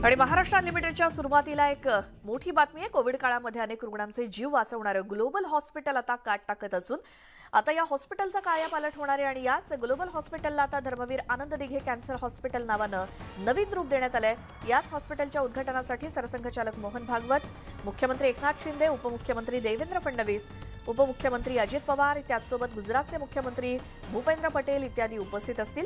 आणि महाराष्ट्र अनलिमिटेडच्या सुरुवातीला एक मोठी बातमी आहे। कोविड काळामध्ये अनेक रुग्णांचे जीव वाचवणारे ग्लोबल हॉस्पिटल आता काट टाकत असून आता या हॉस्पिटलचा कायापालट होणार आहे आणि याच ग्लोबल हॉस्पिटलला आता धर्मवीर आनंद दिघे कॅन्सर हॉस्पिटल नावानं नवीन रूप देण्यात आलंय। याच हॉस्पिटलच्या उद्घाटनासाठी सरसंघचालक मोहन भागवत, मुख्यमंत्री एकनाथ शिंदे, उपमुख्यमंत्री देवेंद्र फडणवीस, उपमुख्यमंत्री अजित पवार, त्याचसोबत गुजरातचे मुख्यमंत्री भूपेंद्र पटेल इत्यादी उपस्थित असतील।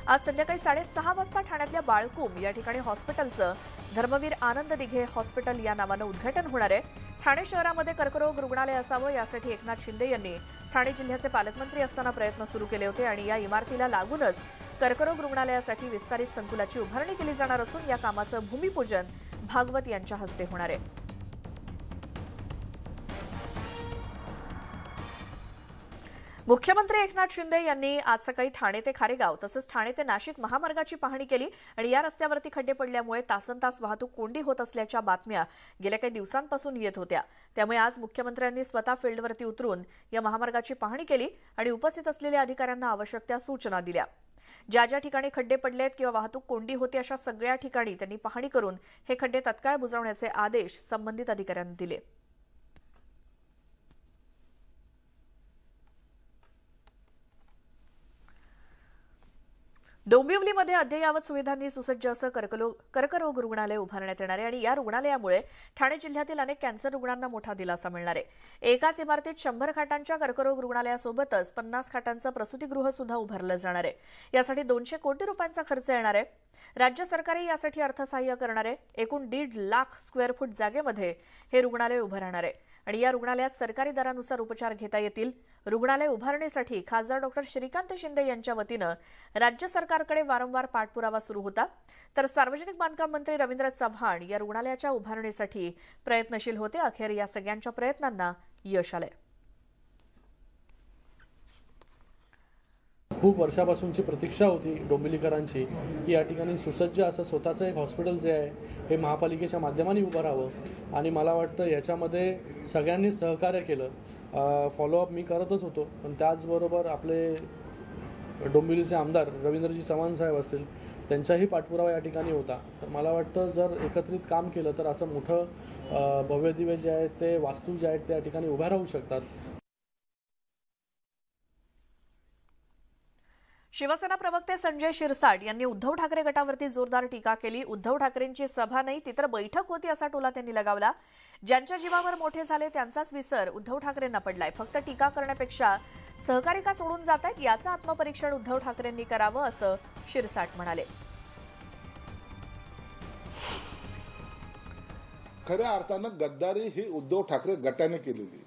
आज संध्याकाळी 6:30 वाजता ठाण्यातल्या बाळकूम या ठिकाणी हॉस्पिटलचं धर्मवीर आनंद दिघे हॉस्पिटल या नावानं उद्घाटन होणार आहे। ठाणे शहरामध्ये कर्करोग रुग्णालय असावं यासाठी एकनाथ शिंदे यांनी ठाणे जिल्ह्याचे पालकमंत्री असताना प्रयत्न सुरू केले होते आणि या इमारतीला लागूनच कर्करोग रुग्णालयासाठी विस्तारित संकुलाची उभारणी केली जाणार असून या कामाचं भूमिपूजन भागवत यांच्या हस्ते होणार आहे। मुख्यमंत्री एकनाथ शिंदे यांनी आज सकाळी ठाणे ते खारेगाव तसंच ठाणे ते नाशिक महामार्गाची पाहणी केली आणि या रस्त्यावरती खड्डे पडल्यामुळे तासनतास वाहतूक कोंडी होत असल्याच्या बातम्या गेल्या काही दिवसांपासून येत होत्या। त्यामुळे आज मुख्यमंत्र्यांनी स्वतः फील्डवरती उतरून या महामार्गाची पाहणी केली आणि उपस्थित असलेल्या अधिकाऱ्यांना आवश्यक त्या सूचना दिल्या। ज्या ज्या ठिकाणी खड्डे पडलेत किंवा वाहतूक कोंडी होती अशा सगळ्या ठिकाणी त्यांनी पाहणी करून हे खड्डे तत्काळ बुजवण्याचे आदेश संबंधित अधिकाऱ्यांनी दिले। डोंबिवलीमध्ये अद्ययावत सुविधांनी सुसज्ज असं कर्करोग रुग्णालय उभारण्यात येणार आहे आणि या रुग्णालयामुळे ठाणे जिल्ह्यातील अनेक कॅन्सर रुग्णांना मोठा दिलासा मिळणार आहे। एकाच इमारतीत 100 खाटांच्या कर्करोग रुग्णालयासोबतच 50 खाटांचं प्रसूतीगृह सुद्धा उभारलं जाणार आहे। यासाठी 200 कोटी रुपयांचा खर्च येणार आहे। राज्य सरकारही यासाठी अर्थसहाय्य करणार आहे। एकूण 1.5 लाख स्क्वेअर फूट जागेमध्ये हे रुग्णालय उभं राहणार आहे आणि या रुग्णालयात सरकारी दरानुसार उपचार घेता येतील। रुग्णालय उभारणीसाठी खासदार डॉ. श्रीकांत शिंदे यांच्या वतीनं राज्य सरकारकडे वारंवार पाठपुरावा सुरू होता, तर सार्वजनिक बांधकाम मंत्री रवींद्र चव्हाण या रुग्णालयाच्या उभारणीसाठी प्रयत्नशील होते। अखेर या सगळ्यांच्या प्रयत्नांना यश आलंय। खूप वर्षापासूनची प्रतीक्षा होती डोंबिवलीकरांची की या ठिकाणी सुसज्ज असं स्वतःचं एक हॉस्पिटल जे आहे हे महापालिकेच्या माध्यमाने उभं राहावं आणि मला वाटतं याच्यामध्ये सगळ्यांनी सहकार्य केलं। फॉलोअप मी करतच होतो, पण त्याचबरोबर आपले डोंबिवलीचे आमदार रवींद्रजी चव्हाण साहेब असतील त्यांचाही पाठपुरावा या ठिकाणी होता। तर मला वाटतं जर एकत्रित काम केलं तर असं मोठं भव्यदिव्य जे आहे ते वास्तू जे आहेत त्या ठिकाणी उभ्या राहू शकतात। शिवसेना प्रवक्ते संजय शिरसाट यांनी उद्धव ठाकरे गटावरती जोरदार टीका केली। उद्धव ठाकरेंची सभा नाही ती तर बैठक होती असा टोला त्यांनी लगावला। ज्यांच्या जीवावर मोठे झाले त्यांचाच विसर उद्धव ठाकरेंना पडलाय। फक्त टीका करण्यापेक्षा सहकारी का सोडून जात आहेत याचं आत्मपरीक्षण उद्धव ठाकरेंनी करावं असं शिरसाट म्हणाले। खऱ्या अर्थानं गद्दारी ही उद्धव ठाकरे गटाने केलेली।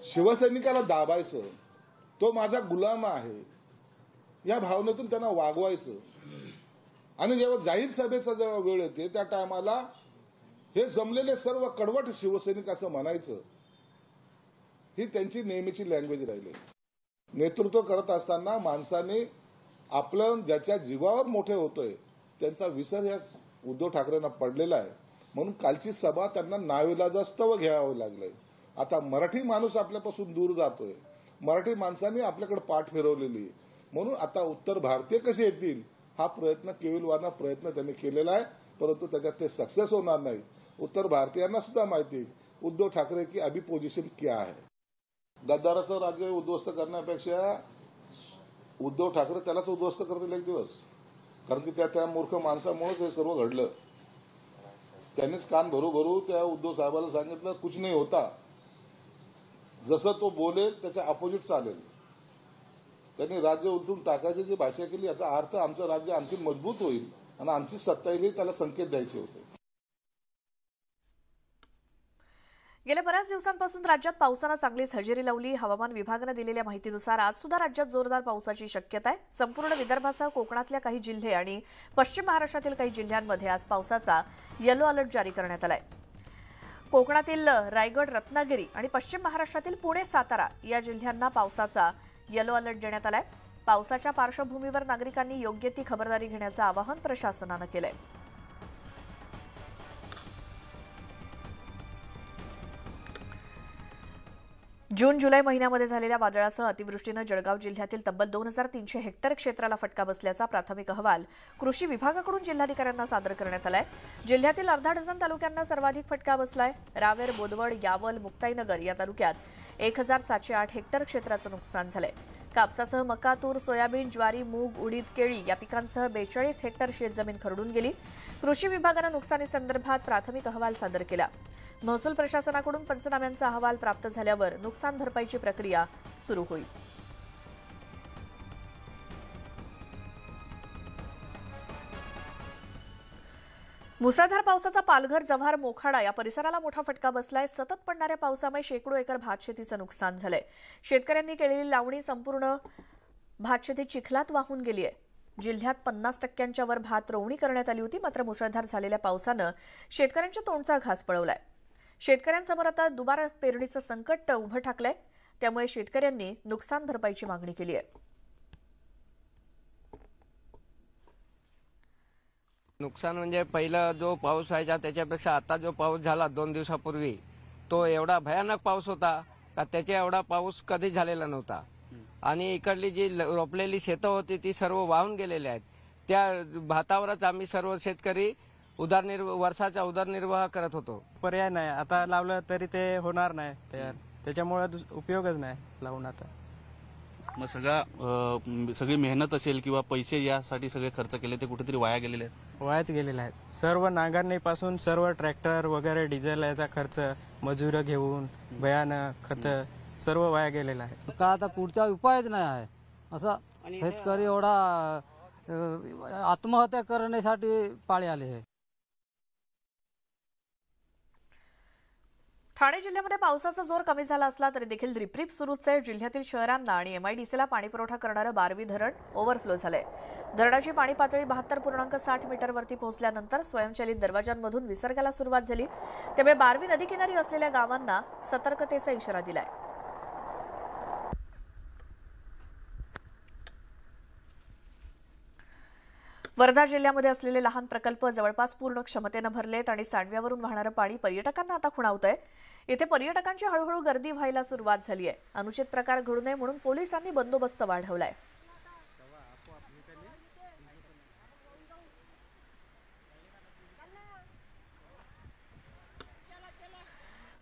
शिवसैनिकाला दाबायचं, तो माझा गुलाम आहे या भावनेतून त्यांना वागवायचं आणि जेव्हा जाहीर सभेचा जेव्हा वेळ येते त्या टायमाला हे जमलेले सर्व कडवट शिवसैनिक असं म्हणायचं, ही त्यांची नेहमीची लँग्वेज राहिली। नेतृत्व करत असताना माणसाने आपलं ज्याच्या जीवावर मोठे होतोय त्यांचा विसर या उद्धव ठाकरेंना पडलेला आहे, म्हणून कालची सभा त्यांना नाविलाजास्तव घ्यावं लागलंय। आता मराठी माणूस आपल्यापासून दूर जातोय, मराठी माणसांनी आपल्याकडे पाठ फिरवलेली, म्हणून आता उत्तर भारतीय कसे येतील हा प्रयत्न केविलवाना प्रयत्न त्यांनी केलेला आहे, परंतु त्याच्यात ते सक्सेस होणार नाही। उत्तर भारतीयांना सुद्धा माहिती उद्धव ठाकरे की अभी पोझिशन क्या है। गद्दाराचं राज्य उद्ध्वस्त करण्यापेक्षा उद्धव ठाकरे त्यालाच उद्ध्वस्त करतील एक दिवस, कारण की त्या मूर्ख माणसामुळेच हे सर्व घडलं। त्यांनीच कान भरू भरू त्या उद्धव साहेबांना सांगितलं कुछ नाही होता, जसं तो बोलेल त्याच्या अपोजिट चालेल। त्यांनी राज्य उलटून टाकायची जी भाषा केली याचा अर्थ आमचं राज्य आणखी मजबूत होईल आणि आमची सत्ता येईल त्याला संकेत द्यायचे होते। गेल्या बऱ्याच दिवसांपासून राज्यात पावसानं चांगलीच हजेरी लावली। हवामान विभागानं दिलेल्या माहितीनुसार आज सुद्धा राज्यात जोरदार पावसाची शक्यता आहे। संपूर्ण विदर्भासह कोकणातल्या काही जिल्हे आणि पश्चिम महाराष्ट्रातील काही जिल्ह्यांमध्ये आज पावसाचा येलो अलर्ट जारी करण्यात आलाय। कोकणातील रायगड, रत्नागिरी आणि पश्चिम महाराष्ट्रातील पुणे, सातारा या जिल्ह्यांना पावसाचा येलो अलर्ट देण्यात आलाय। पावसाच्या पार्श्वभूमीवर नागरिकांनी योग्य ती खबरदारी घेण्याचं आवाहन प्रशासनानं केलंय। जून जुलै महिन्यामध्ये झालेल्या वादळासह अतिवृष्टीनं जळगाव जिल्ह्यातील तब्बल 2300 हेक्टर क्षेत्राला फटका बसल्याचा प्राथमिक अहवाल कृषी विभागाकडून जिल्हाधिकाऱ्यांना सादर करण्यात आलाय। जिल्ह्यातील अर्धा डझन तालुक्यांना सर्वाधिक फटका बसलाय। रावेर, बोदवड, यावल, मुक्ताईनगर या तालुक्यात 1708 हेक्टर क्षेत्राचं नुकसान झालंय। कापसासह मका, तूर, सोयाबीन, ज्वारी, मूग, उडीद, केळी या पिकांसह 42 हेक्टर शेतजमीन खरडून गेली। कृषी विभागानं नुकसानीसंदर्भात प्राथमिक अहवाल सादर केला। महसूल प्रशासनाकडून पंचनाम्यांचा अहवाल प्राप्त झाल्यावर नुकसान भरपाईची प्रक्रिया सुरू होईल। मुसळधार पावसाचा पालघर, जव्हार, मोखाडा या परिसराला मोठा फटका बसलाय। सतत पडणाऱ्या पावसामुळे शेकडो एकर भातशेतीचं नुकसान झालंय। शेतकऱ्यांनी केलेली लावणी संपूर्ण भातशेती चिखलात वाहून गेली आहे। जिल्ह्यात 50% वर भात रोवणी करण्यात आली होती, मात्र मुसळधार झालेल्या पावसानं शेतकऱ्यांच्या तोंडचा घास पळवलाय। शेतकऱ्यांसमोर आता दुबार पेरणीचं संकट उभं ठाकलंय, त्यामुळे शेतकऱ्यांनी नुकसान भरपाईची मागणी केली आहे। नुकसान म्हणजे पहिला जो पाऊस व्हायचा त्याच्यापेक्षा आता जो पाऊस झाला 2 दिवसापूर्वी तो एवढा भयानक पाऊस होता का त्याच्या एवढा पाऊस कधी झालेला नव्हता। आणि इकडली जी रोपलेली शेतं होती ती सर्व वाहून गेलेली आहेत। त्या भातावरच आम्ही सर्व शेतकरी वर्षाचा उदरनिर्वाह करत होतो। पर्याय नाही, आता लावलं तरी ते होणार नाही तयार, त्याच्यामुळे उपयोगच नाही लावून आता। मग सगळी मेहनत असेल किंवा पैसे यासाठी सगळे खर्च केले ते कुठेतरी वाया गेलेले आहेत। वायाच गेलेले आहेत। सर्व नांगरणीपासून सर्व ट्रॅक्टर वगैरे डिझेल याचा खर्च, मजूर घेऊन बियाणं, खत सर्व वाया गेलेलं आहे। का आता पुढचा उपायच नाही आहे। असा शेतकरी एवढा आत्महत्या करण्यासाठी पाळी आली आहे। ठाणे जिल्ह्यामध्ये पावसाचा जोर कमी झाला असला तरी देखील रिपरिप सुरूच आहे। जिल्ह्यातील शहरांना आणि MIDCला पाणी पुरवठा करणारं बारवी धरण ओव्हरफ्लो झालंय। धरणाची पाणी पातळी 72.60 मीटरवरती पोहोचल्यानंतर स्वयंचलित दरवाजांमधून विसर्गाला सुरुवात झाली, त्यामुळे बारवी नदीकिनारी असलेल्या गावांना सतर्कतेचा इशारा दिलाय। वर्धा जिल्ह्यामध्ये असलेले लहान प्रकल्प जवळपास पूर्ण क्षमतेनं भरलेत आणि सांडव्यावरून वाहणारं पाणी पर्यटकांना आता खुणावतंय। इथे पर्यटकांची हळूहळू गर्दी व्हायला सुरुवात झाली आहे। अनुचित प्रकार घडू नये म्हणून पोलिसांनी बंदोबस्त वाढवलाय।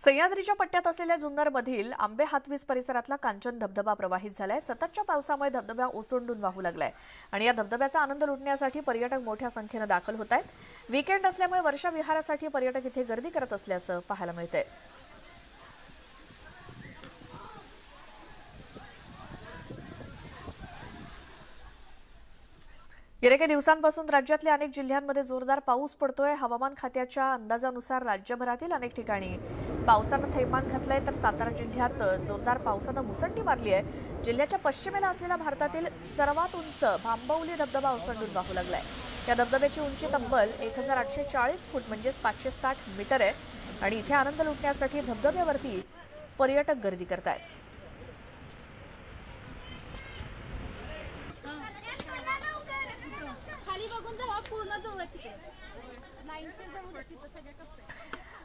सह्याद्रीच्या पट्ट्यात असलेल्या जुन्नरमधील आंबे हातवीस परिसरातला कांचन धबधबा प्रवाहित झालाय। सततच्या पावसामुळे धबधबा ओसंडून वाहू लागलाय आणि या धबधब्याचा आनंद लुटण्यासाठी पर्यटक मोठ्या संख्येनं दाखल होत आहेत। वीकेंड असल्यामुळे वर्षा विहारासाठी पर्यटक इथे गर्दी करत असल्याचं पाहायला मिळतंय। गेल्या काही दिवसांपासून राज्यातल्या अनेक जिल्ह्यांमध्ये जोरदार पाऊस पडतोय। हवामान खात्याच्या अंदाजानुसार राज्यभरातील अनेक ठिकाणी पावसानं थैमान घातलंय, तर सातारा जिल्ह्यात जोरदार पावसानं मुसंडी मारली आहे। जिल्ह्याच्या पश्चिमेला असलेला भारतातील सर्वात उंच भांबवली धबधबा ओसंडून वाहू लागलाय। या धबधब्याची उंची तब्बल 1840 फूट म्हणजेच 560 मीटर आहे आणि इथे आनंद लुटण्यासाठी धबधब्यावरती पर्यटक गर्दी करतायत।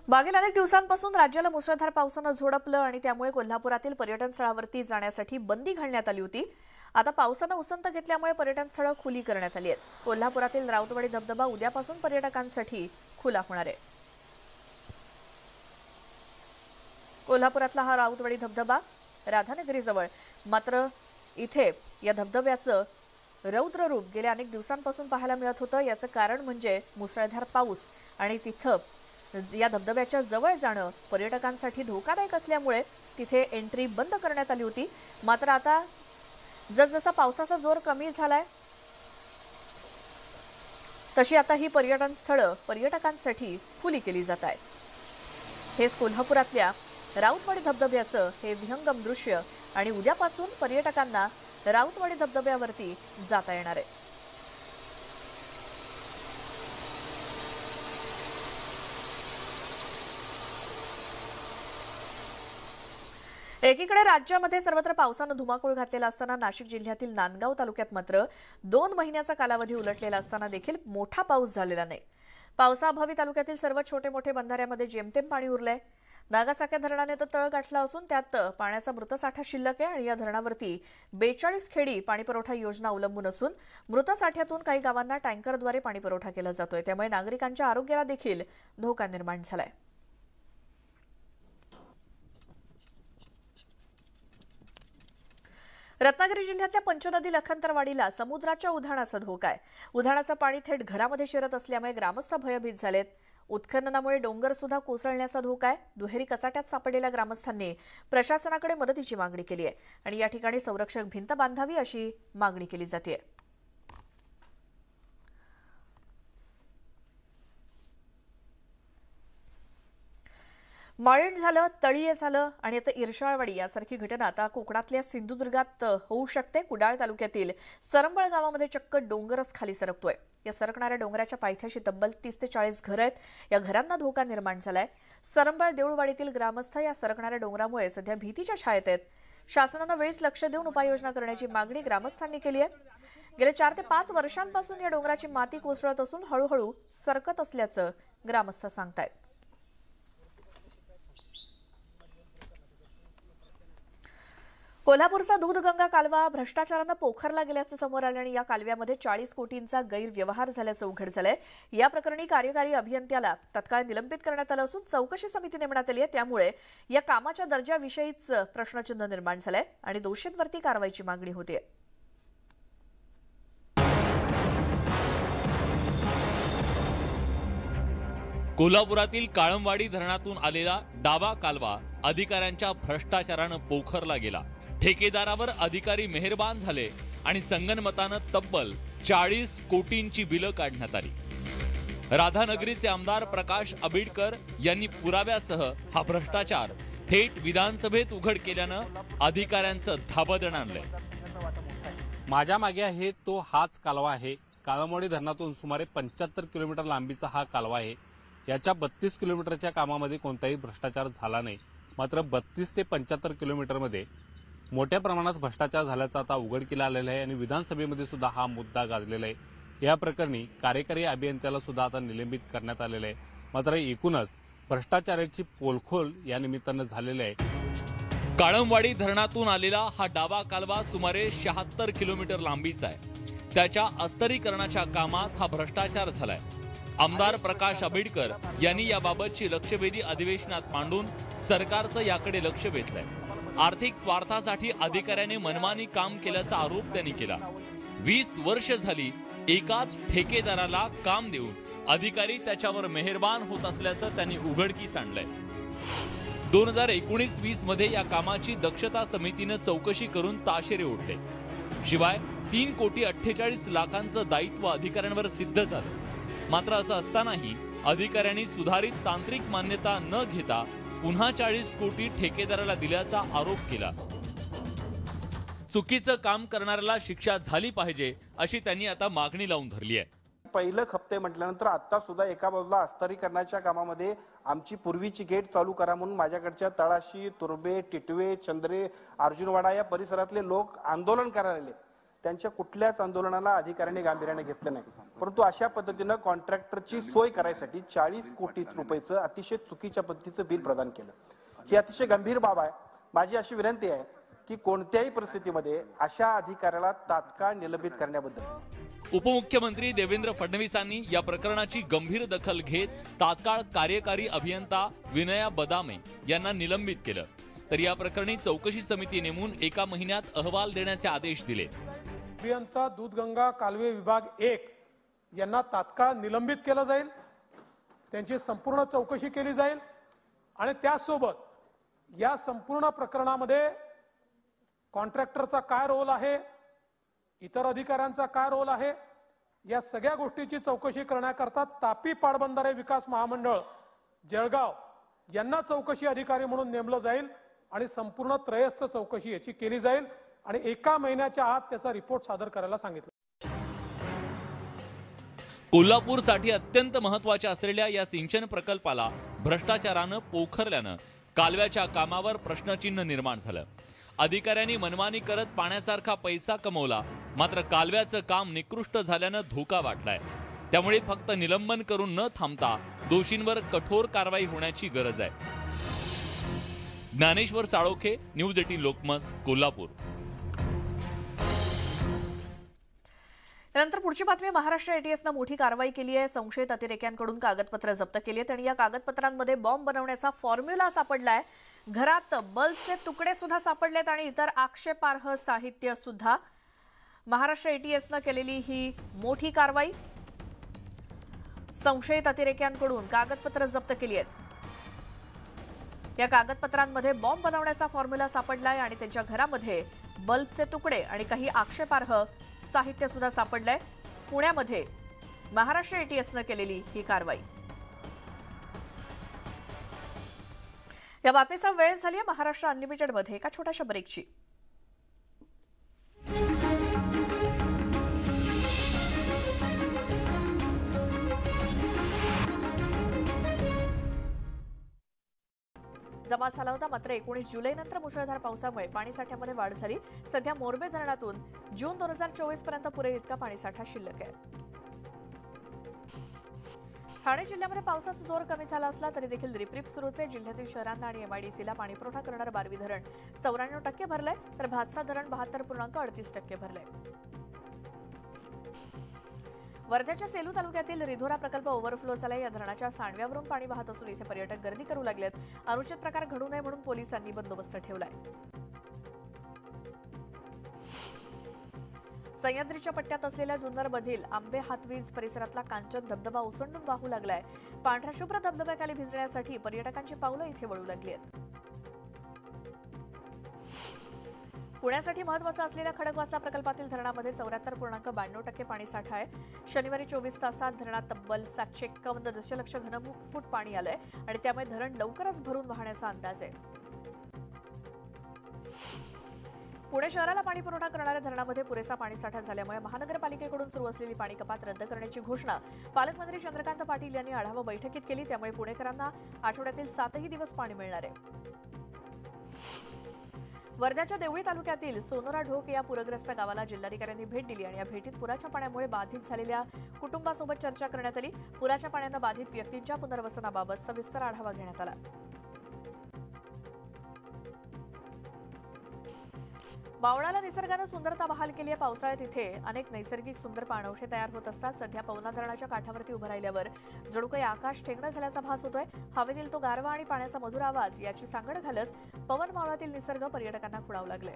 मागील अनेक दिवसांपासून राज्याला मुसळधार पावसानं झोडपलं आणि त्यामुळे कोल्हापुरातील पर्यटन स्थळावरती जाण्यासाठी बंदी घालण्यात आली होती। आता पावसानं उसंत घेतल्यामुळे पर्यटन स्थळं खुली करण्यात आली आहेत। कोल्हापुरातील राऊतवाडी धबधबा उद्यापासून पर्यटकांसाठी खुला होणार आहे। कोल्हापुरातला हा राऊतवाडी धबधबा राधानगरीजवळ, मात्र इथे या धबधब्याचं रौद्र रूप गेल्या अनेक दिवसांपासून पाहायला मिळत होतं। याचं कारण म्हणजे मुसळधार पाऊस आणि तिथं या धबधब्याच्या जवळ जाणं पर्यटकांसाठी धोकादायक असल्यामुळे तिथे एंट्री बंद करण्यात आली होती। मात्र आता जसजसा पावसाचा जोर कमी झालाय तशी आता ही पर्यटन स्थळं पर्यटकांसाठी खुली केली जात आहेत। हेच कोल्हापुरातल्या राऊतवाडी धबधब्याचं हे विहंगम दृश्य आणि उद्यापासून पर्यटकांना राऊतवाडी धबधब्यावरती जाता येणार आहे। एकीकडे राज्यामध्ये सर्वत्र पावसानं धुमाकूळ घातलेला असताना नाशिक जिल्ह्यातील नांदगाव तालुक्यात मात्र 2 महिन्याचा कालावधी उलटलेला असताना देखील मोठा पाऊस झालेला नाही। पावसाअभावी तालुक्यातील सर्व छोटे मोठे बंधाऱ्यामध्ये जेमतेम पाणी उरलंय। नागासाक्या धरणाने तर तळ गाठला असून त्यात पाण्याचा मृतसाठा शिल्लक आहे आणि या धरणावरती 42 खेडी पाणीपुरवठा योजना अवलंबून असून मृतसाठ्यातून काही गावांना टँकरद्वारे पाणीपुरवठा केला जातोय। त्यामुळे नागरिकांच्या आरोग्याला देखील धोका निर्माण झालाय। रत्नागिरी जिल्ह्यातल्या पंचनदी लखंतरवाडीला समुद्राच्या उधाणाचा धोका आहे। उधाणाचं पाणी थेट घरामध्ये शिरत असल्यामुळे ग्रामस्थ भयभीत झालेत। उत्खननामुळे डोंगर सुद्धा कोसळण्याचा धोका आहे। दुहेरी कचाट्यात सापडलेल्या ग्रामस्थांनी प्रशासनाकडे मदतीची मागणी केली आहे आणि या ठिकाणी संरक्षक भिंत बांधावी अशी मागणी केली जाते। माळेण झालं, तळीये झालं आणि आता इरशाळवाडी यासारखी घटना आता कोकणातल्या सिंधुदुर्गात होऊ शकते। कुडाळ तालुक्यातील सरंबळ गावामध्ये चक्क डोंगरच खाली सरकतोय। या सरकणाऱ्या डोंगराच्या पायथ्याशी तब्बल 30 ते 40 घरं आहेत। या घरांना धोका निर्माण झालाय। सरंबळ देऊळवाडीतील ग्रामस्थ या सरकणाऱ्या डोंगरामुळे सध्या भीतीच्या छायेत आहेत। शासनानं वेळीच लक्ष देऊन उपाययोजना करण्याची मागणी ग्रामस्थांनी केली आहे। गेल्या 4 ते 5 वर्षांपासून या डोंगराची माती कोसळत असून हळूहळू सरकत असल्याचं ग्रामस्थ सांगतायत। कोल्हापूरचा दूधगंगा कालवा भ्रष्टाचारानं पोखरला गेल्याचं समोर आलं आणि या कालव्यामध्ये 40 कोटींचा गैरव्यवहार झाल्याचं उघड झालंय। या प्रकरणी कार्यकारी अभियंत्याला तत्काळ निलंबित करण्यात आलं असून चौकशी समिती नेमण्यात आली आहे। त्यामुळे या कामाच्या दर्जाविषयीच प्रश्नचिन्ह निर्माण झालंय आणि दोषींवरती कारवाईची मागणी होतीये। कोल्हापुरातील काळमवाडी धरणातून आलेला डावा कालवा अधिकाऱ्यांच्या भ्रष्टाचारानं पोखरला गेला। ठेकेदारावर अधिकारी मेहरबान झाले आणि संगनमतानं तब्बल 40 कोटींची बिलं काढण्यात आली। राधानगरीचे आमदार प्रकाश आबिडकर यांनी पुराव्यासह हा भ्रष्टाचार थेट विधानसभेत उघड केल्यानं अधिकाऱ्यांचं धाबदण आणलंय। माझ्या मागे आहे तो हाच कालवा आहे। काळमवाडी धरणातून सुमारे 75 किलोमीटर लांबीचा हा कालवा आहे। याच्या 32 किलोमीटरच्या कामामध्ये कोणताही भ्रष्टाचार झाला नाही। मात्र 32 ते 75 किलोमीटरमध्ये मोठ्या प्रमाणात भ्रष्टाचार झाल्याचा आता उघडकीला आलेला आहे आणि विधानसभेमध्ये सुद्धा हा मुद्दा गाजलेला आहे। या प्रकरणी कार्यकारी अभियंत्याला सुद्धा आता निलंबित करण्यात आलेलं आहे। मात्र एकूणच भ्रष्टाचाराची पोलखोल या निमित्तानं झालेली आहे। काळमवाडी धरणातून आलेला हा डावा कालवा सुमारे 76 किलोमीटर लांबीचा आहे। त्याच्या अस्तरीकरणाच्या कामात हा भ्रष्टाचार झालाय। आमदार प्रकाश आबिडकर यांनी याबाबतची लक्षवेधी अधिवेशनात मांडून सरकारचं याकडे लक्ष वेधलंय। आर्थिक स्वार्थासाठी अधिकाऱ्याने मनमानी काम केल्याचा आरोप त्यांनी केला। 20 वर्ष झाली एकाच ठेकेदाराला काम देऊन अधिकारी त्याच्यावर मेहरबान होत असल्याचं त्यांनी उघडकीस आणलंय। 2019-20 मध्ये या कामाची दक्षता समितीने चौकशी करून ताशेरे ओढले। शिवाय 3 कोटी 48 लाखांचं दायित्व अधिकाऱ्यांवर सिद्ध झालं। मात्र असं असतानाही अधिकाऱ्यांनी सुधारित तांत्रिक मान्यता न घेता पुन्हा 40 कोटी ठेकेदाराला दिल्याचा आरोप केला। चुकीचं काम करणाऱ्याला शिक्षा झाली पाहिजे अशी त्यांनी आता मागणी लावून धरली आहे। पहिलं खप्ते म्हटल्यानंतर आता सुद्धा एका बाजूला अस्तरीकरणाच्या कामामध्ये आमची पूर्वीची गेट चालू करा म्हणून माझ्याकडच्या तळाशी, तुर्बे, टिटवे, चंद्रे, अर्जुनवाडा या परिसरातले लोक आंदोलन करायला आले। त्यांच्या कुठल्याच आंदोलनाला अधिकाऱ्यांनी गांभीर्याने घेतलं नाही। परंतु अशा पद्धतीनं कॉन्ट्रॅक्टरची सोय करायसाठी 40 कोटी रुपयाचं अतिशय चुकीच्या पद्धतीचं बिल प्रदान केलं। ही अतिशय गंभीर बाब आहे। माझी अशी विनंती आहे की कोणत्याही परिस्थितीमध्ये अशा अधिकाऱ्याला तात्काळ निलंबित करण्याबद्दल उपमुख्यमंत्री देवेंद्र फडणवीसांनी या प्रकरणाची गंभीर दखल घेत तात्काळ कार्यकारी अभियंता विनया बदामे यांना निलंबित केलं। तर या प्रकरणी चौकशी समिती नेमून 1 महिन्यात अहवाल देण्याचे आदेश दिले। अभियंता दूधगंगा कालवे विभाग 1 यांना तात्काळ निलंबित केलं जाईल। त्यांची संपूर्ण चौकशी केली जाईल आणि त्यासोबत या संपूर्ण प्रकरणामध्ये कॉन्ट्रॅक्टरचा काय रोल आहे, इतर अधिकाऱ्यांचा काय रोल आहे, या सगळ्या गोष्टीची चौकशी करण्याकरता तापी पाटबंधारे विकास महामंडळ जळगाव यांना चौकशी अधिकारी म्हणून नेमलं जाईल आणि संपूर्ण त्रयस्थ चौकशी याची केली जाईल आणि 1 महिन्याच्या आत त्याचा रिपोर्ट सादर करायला सांगितलं। कोल्हापूरसाठी अत्यंत महत्त्वाच्या असलेल्या या सिंचन प्रकल्पाला भ्रष्टाचारानं पोखरल्यानं कालव्याच्या कामावर प्रश्नचिन्ह निर्माण झालं। अधिकाऱ्यांनी मनमानी करत पाण्यासारखा पैसा कमवला। मात्र कालव्याचं काम निकृष्ट झाल्यानं धोका वाढलाय। त्यामुळे फक्त निलंबन करून न थांबता दोषींवर कठोर कारवाई होण्याची गरज आहे। ज्ञानेश्वर साळोखे, न्यूज 18 लोकमत, कोल्हापूर. नंतर पुढची बातमी. महाराष्ट्र एटीएसनं मोठी कारवाई केली आहे. संशयित अतिरेक्यांकडून कागदपत्र जप्त केली आहेत आणि या कागदपत्रांमध्ये बॉम्ब बनवण्याचा फॉर्म्युला सापडलाय. घरात बल्बचे तुकडे सुद्धा सापडलेत आणि इतर आक्षेपार्ह साहित्य सुद्धा. महाराष्ट्र एटीएसनं केलेली ही मोठी कारवाई. संशयित अतिरेक्यांकडून कागदपत्र जप्त केली आहेत. या कागदपत्रांमध्ये बॉम्ब बनवण्याचा फॉर्म्युला सापडलाय आणि त्यांच्या घरामध्ये बल्बचे तुकडे आणि काही आक्षेपार्ह साहित्य सुद्धा सापडलंय. पुण्यामध्ये महाराष्ट्र एटीएसनं केलेली ही कारवाई. या बातमीचा वेळ झाली आहे महाराष्ट्र अनलिमिटेड मध्ये एका छोट्याशा ब्रेकची. जमा झाला होता. मात्र 19 जुलैनंतर मुसळधार पावसामुळे पाणीसाठ्यामध्ये वाढ झाली. सध्या मोरबे धरणातून जून 2024 पर्यंत पुरेल इतका पाणीसाठा शिल्लक आहे. ठाणे जिल्ह्यामध्ये पावसाचा जोर कमी झाला असला तरी देखील रिपरिप सुरूच आहे. जिल्ह्यातील शहरांना आणि एमआयडीसीला पाणीपुरवठा करणारं बारवी धरण 94% भरलंय तर भातसा धरण 72.38% भरलंय. वर्ध्याच्या सेलू तालुक्यातील रिधोरा प्रकल्प ओव्हरफ्लो झालाय. या धरणाच्या सांडव्यावरून पाणी वाहत असून इथे पर्यटक गर्दी करू लागलेत. अनुचित प्रकार घडू नये म्हणून पोलिसांनी बंदोबस्त ठेवलाय. सह्याद्रीच्या पट्ट्यात असलेल्या जुन्नरमधील आंबे हातवीज परिसरातला कांचन धबधबा ओसंडून वाहू लागलाय. पांढऱ्या शुभ्र धबधब्याखाली भिजण्यासाठी पर्यटकांची पावलं इथे वळू लागली आहेत. पुण्यासाठी महत्त्वाचा असलेल्या खडकवासला प्रकल्पातील धरणामध्ये 74.92% पाणीसाठा आहे. शनिवारी 24 तासात धरणात तब्बल 751 दशलक्ष घनफूट पाणी आलंय आणि त्यामुळे धरण लवकरच भरून वाहण्याचा अंदाज आहे. पुणे शहराला पाणी पुरवठा करणाऱ्या धरणामध्ये पुरेसा पाणीसाठा झाल्यामुळे महानगरपालिकेकडून सुरू असलेली पाणी कपात रद्द करण्याची घोषणा पालकमंत्री चंद्रकांत पाटील यांनी आढावा बैठकीत केली. त्यामुळे पुणेकरांना आठवड्यातील 7ही दिवस पाणी मिळणार आहे. वर्ध्याच्या देवळी तालुक्यातील सोनोरा ढोक या पूरग्रस्त गावाला जिल्हाधिकाऱ्यांनी भेट दिली आणि या भेटीत पुराच्या पाण्यामुळे बाधित झालेल्या कुटुंबासोबत चर्चा करण्यात आली. पुराच्या पाण्यानं बाधित व्यक्तींच्या पुनर्वसनाबाबत सविस्तर आढावा घेण्यात आला. मावळाला निसर्गानं सुंदरता बहाल केली आहे. पावसाळ्यात इथे अनेक नैसर्गिक सुंदर पाणवठे तयार होत असतात. सध्या पवना धरणाच्या काठावरती उभं राहिल्यावर जणू काही आकाश ठेंगणं झाल्याचा भास होतोय. हवेतील तो गारवा आणि पाण्याचा मधुर आवाज याची सांगड घालत पवन मावळातील निसर्ग पर्यटकांना खुणावू लागले.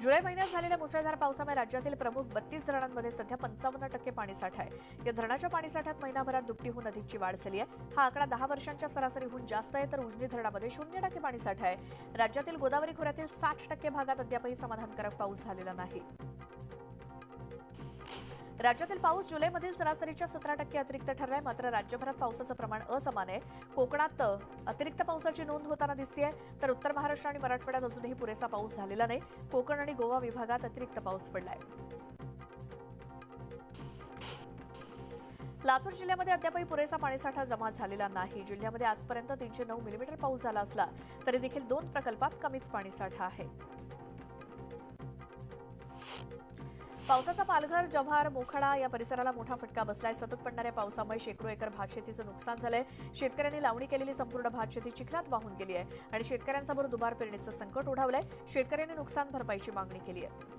जुलै महिन्यात झालेल्या मुसळधार पावसामुळे राज्यातील प्रमुख 32 धरणांमध्ये सध्या 55% पाणीसाठा आहे. या धरणाच्या पाणीसाठ्यात महिनाभरात दुपटीहून अधिकची वाढ झाली आहे. हा आकडा 10 वर्षांच्या सरासरीहून जास्त आहे. तर उजनी धरणामध्ये 0% पाणीसाठा आहे. राज्यातील गोदावरी खोऱ्यातील 60% भागात अद्यापही समाधानकारक पाऊस झालेला नाही. राज्यातील पाऊस जुलैमधील सरासरीच्या 17% अतिरिक्त ठरलाय. मात्र राज्यभरात पावसाचं प्रमाण असमान आहे. कोकणात अतिरिक्त पावसाची नोंद होताना दिसतेय तर उत्तर महाराष्ट्र आणि मराठवाड्यात अजूनही पुरेसा पाऊस झालेला नाही. कोकण आणि गोवा विभागात अतिरिक्त पाऊस पडलाय. लातूर जिल्ह्यामध्ये अद्यापही पुरेसा पाणीसाठा जमा झालेला नाही. जिल्ह्यामध्ये आजपर्यंत 309 मिलीमीटर पाऊस झाला असला तरी देखील 2 प्रकल्पात कमीच पाणीसाठा आहे. पावसाचा पालघर, जव्हार, मोखाडा या परिसराला मोठा फटका बसलाय. सतत पडणाऱ्या पावसामुळे शेकडो एकर भातशेतीचं नुकसान झालंय. शेतकऱ्यांनी लावणी केलेली संपूर्ण भातशेती चिखलात वाहून गेली आहे आणि शेतकऱ्यांसमोर दुबार पेरणीचं संकट ओढावलंय. शेतकऱ्यांनी नुकसान भरपाईची मागणी केली आहे.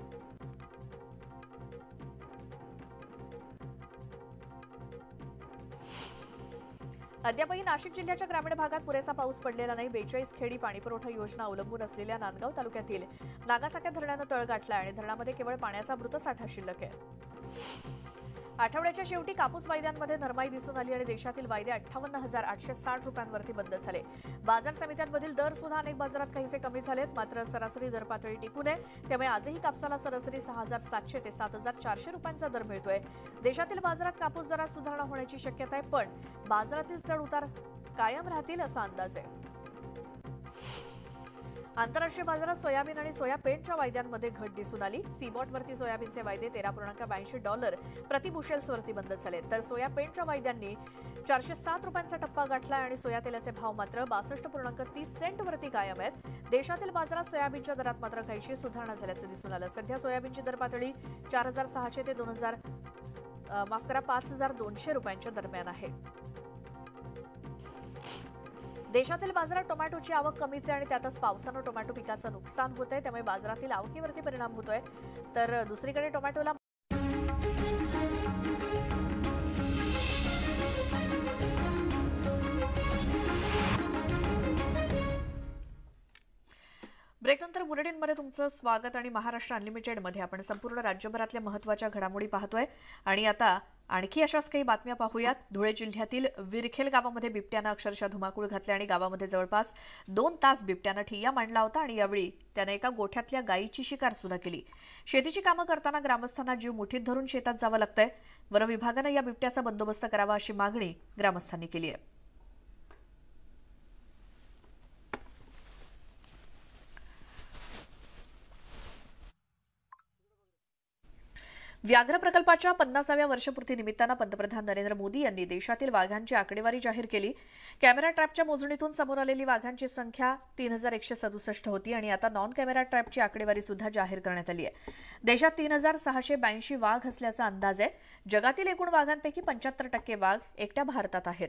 अद्यापही नाशिक जिल्ह्याच्या ग्रामीण भागात पुरेसा पाऊस पडलेला नाही. 42 खेडी पाणीपुरवठा योजना अवलंबून असलेल्या नांदगाव तालुक्यातील नागासाक्या धरणानं तळ गाठला आणि धरणामध्ये केवळ पाण्याचा मृत साठा शिल्लक आहे. आठवड्याच्या शेवटी कापूस वायद्यांमध्ये नरमाई दिसून आली आणि देशातील वायदे 58,860 रुपयांवरती बंद झाले. बाजार समित्यांमधील दर सुद्धा अनेक बाजारात काहीसे कमी झालेत. मात्र सरासरी दर पातळी टिकून आहे. त्यामुळे आजही कापसाला सरासरी 6,700 ते 7,400 रुपयांचा दर मिळतोय. देशातील बाजारात कापूस दरात सुधारणा होण्याची शक्यता आहे पण बाजारातील चढ उतार कायम राहतील असा अंदाज आहे. आंतरराष्ट्रीय बाजारात सोयाबीन आणि सोया पेंटच्या वायद्यांमध्ये घट दिसून आली. सीबॉटवरती सोयाबीनचे वायदे $13.82 प्रति बुशेल्सवरती बंद झाले तर सोया पेंटच्या वायद्यांनी 407 रुपयांचा टप्पा गाठला आणि सोया तेलाचे भाव मात्र 62.30 सेंटवरती कायम आहेत. देशातील बाजारात सोयाबीनच्या दरात मात्र काहीशी सुधारणा झाल्याचं दिसून आलं. सध्या सोयाबीनची दर पातळी 4,600 ते 5,200 रुपयांच्या दरम्यान आहे. देशातील बाजारात टोमॅटोची आवक कमीच आहे आणि त्यातच पावसानं टोमॅटो पिकाचं नुकसान होतंय, त्यामुळे बाजारातील आवकीवरती परिणाम होतोय. तर दुसरीकडे टोमॅटोला ब्रेकनंतर बुलेटिनमध्ये तुमचं स्वागत. आणि महाराष्ट्र अनलिमिटेडमध्ये आपण संपूर्ण राज्यभरातल्या महत्त्वाच्या घडामोडी पाहतोय. आणि आता आणखी अशाच काही बातम्या पाहूयात. धुळे जिल्ह्यातील विरखेल गावामध्ये बिबट्यानं अक्षरशः धुमाकूळ घातले आणि गावामध्ये जवळपास 2 तास बिबट्यानं ठिय्या मांडला होता आणि यावेळी त्यानं एका गोठ्यातल्या गायीची शिकार सुद्धा केली. शेतीची कामं करताना ग्रामस्थांना जीव मुठीत धरून शेतात जावं लागतंय. वन विभागानं या बिबट्याचा बंदोबस्त करावा अशी मागणी ग्रामस्थांनी केली आहे. व्याघ्र प्रकल्पाच्या 50व्या वर्षपूर्ती निमित्तानं पंतप्रधान नरेंद्र मोदी यांनी देशातील वाघांची आकडेवारी जाहीर केली. कॅमेरा ट्रॅपच्या मोजणीतून समोर आलेली वाघांची संख्या 3167 होती आणि आता नॉन कॅमेरा ट्रॅपची आकडेवारी सुद्धा जाहीर करण्यात आली आहे. देशात 3682 वाघ असल्याचा अंदाज आहे. जगातील एकूण वाघांपैकी 75% वाघ एकट्या भारतात आहेत.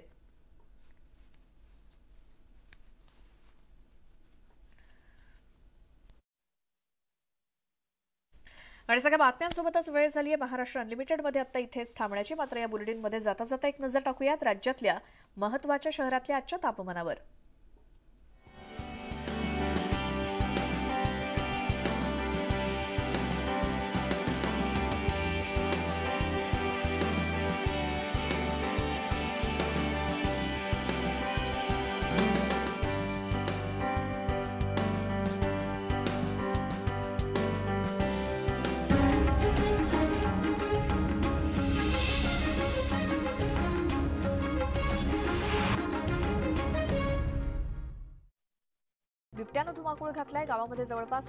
आणि सगळ्या बातम्यांसोबतच वेळ झाली आहे महाराष्ट्र अनलिमिटेडमध्ये आता इथेच थांबण्याची. मात्र या बुलेटिनमध्ये जाता जाता एक नजर टाकूयात राज्यातल्या महत्त्वाच्या शहरातल्या आजच्या तापमानावर. बिबट्यानं धुमाकूळ घातलाय. गावामध्ये जवळपास